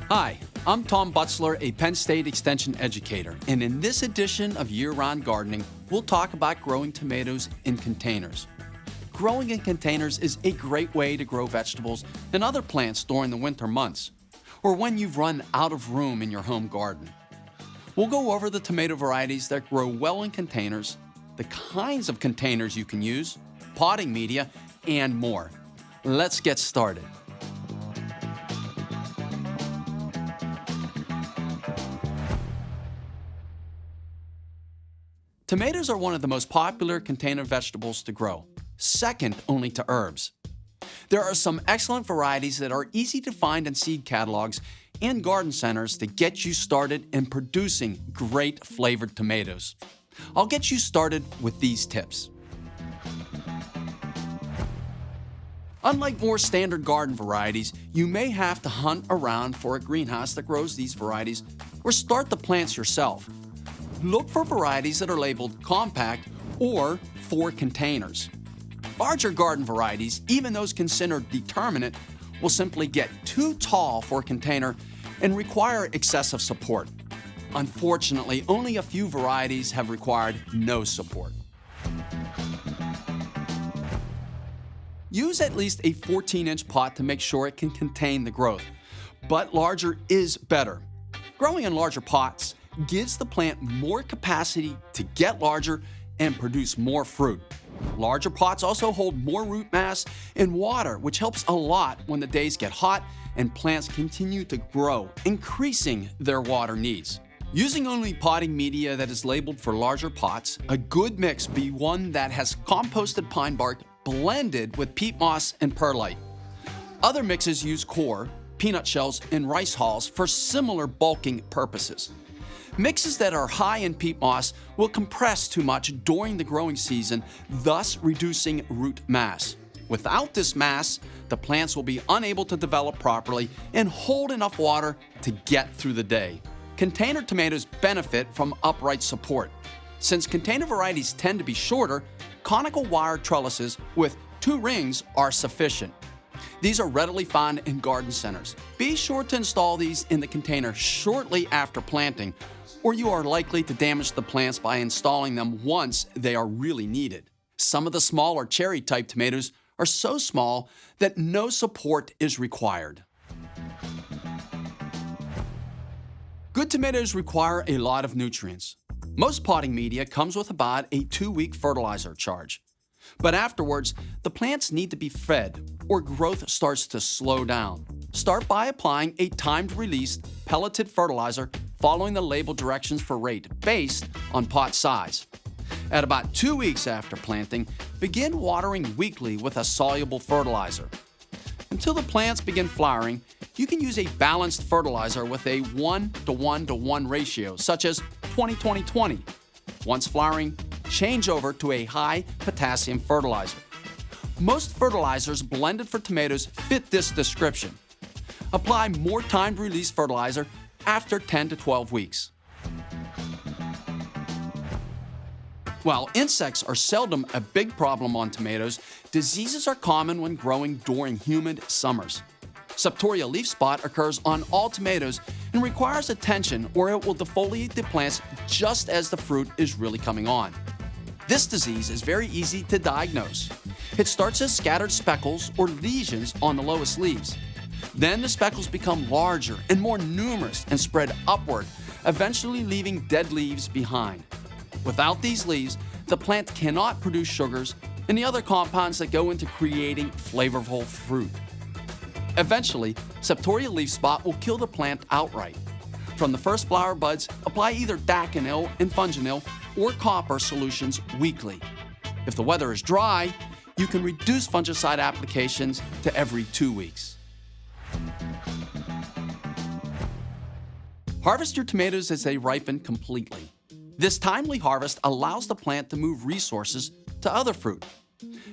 Hi, I'm Tom Butzler, a Penn State Extension educator, and in this edition of Year-Round Gardening, we'll talk about growing tomatoes in containers. Growing in containers is a great way to grow vegetables and other plants during the winter months, or when you've run out of room in your home garden. We'll go over the tomato varieties that grow well in containers, the kinds of containers you can use, potting media, and more. Let's get started. Tomatoes are one of the most popular container vegetables to grow, second only to herbs. There are some excellent varieties that are easy to find in seed catalogs and garden centers to get you started in producing great flavored tomatoes. I'll get you started with these tips. Unlike more standard garden varieties, you may have to hunt around for a greenhouse that grows these varieties or start the plants yourself. Look for varieties that are labeled compact or for containers. Larger garden varieties, even those considered determinate, will simply get too tall for a container and require excessive support. Unfortunately, only a few varieties have required no support. Use at least a 14-inch pot to make sure it can contain the growth, but larger is better. Growing in larger pots gives the plant more capacity to get larger and produce more fruit. Larger pots also hold more root mass and water, which helps a lot when the days get hot and plants continue to grow, increasing their water needs. Using only potting media that is labeled for larger pots, a good mix be one that has composted pine bark blended with peat moss and perlite. Other mixes use coir, peanut shells, and rice hulls for similar bulking purposes. Mixes that are high in peat moss will compress too much during the growing season, thus reducing root mass. Without this mass, the plants will be unable to develop properly and hold enough water to get through the day. Container tomatoes benefit from upright support. Since container varieties tend to be shorter, conical wire trellises with 2 rings are sufficient. These are readily found in garden centers. Be sure to install these in the container shortly after planting, or you are likely to damage the plants by installing them once they are really needed. Some of the smaller cherry-type tomatoes are so small that no support is required. Good tomatoes require a lot of nutrients. Most potting media comes with about a 2-week fertilizer charge. But afterwards, the plants need to be fed or growth starts to slow down. Start by applying a timed-release pelleted fertilizer following the label directions for rate based on pot size. At about 2 weeks after planting, begin watering weekly with a soluble fertilizer. Until the plants begin flowering, you can use a balanced fertilizer with a 1:1:1 ratio, such as 20-20-20. Once flowering, change over to a high potassium fertilizer. Most fertilizers blended for tomatoes fit this description. Apply more timed-release fertilizer after 10 to 12 weeks. While insects are seldom a big problem on tomatoes, diseases are common when growing during humid summers. Septoria leaf spot occurs on all tomatoes and requires attention or it will defoliate the plants just as the fruit is really coming on. This disease is very easy to diagnose. It starts as scattered speckles or lesions on the lowest leaves. Then the speckles become larger and more numerous and spread upward, eventually leaving dead leaves behind. Without these leaves, the plant cannot produce sugars and the other compounds that go into creating flavorful fruit. Eventually, Septoria leaf spot will kill the plant outright. From the first flower buds, apply either daconil and funginil or copper solutions weekly. If the weather is dry, you can reduce fungicide applications to every 2 weeks. Harvest your tomatoes as they ripen completely. This timely harvest allows the plant to move resources to other fruit.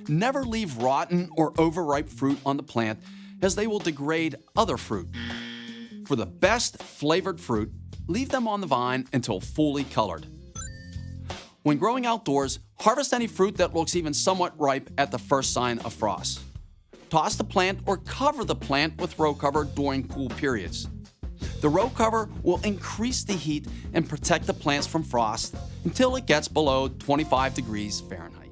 Never leave rotten or overripe fruit on the plant as they will degrade other fruit. For the best flavored fruit, leave them on the vine until fully colored. When growing outdoors, harvest any fruit that looks even somewhat ripe at the first sign of frost. Toss the plant or cover the plant with row cover during cool periods. The row cover will increase the heat and protect the plants from frost until it gets below 25 degrees Fahrenheit.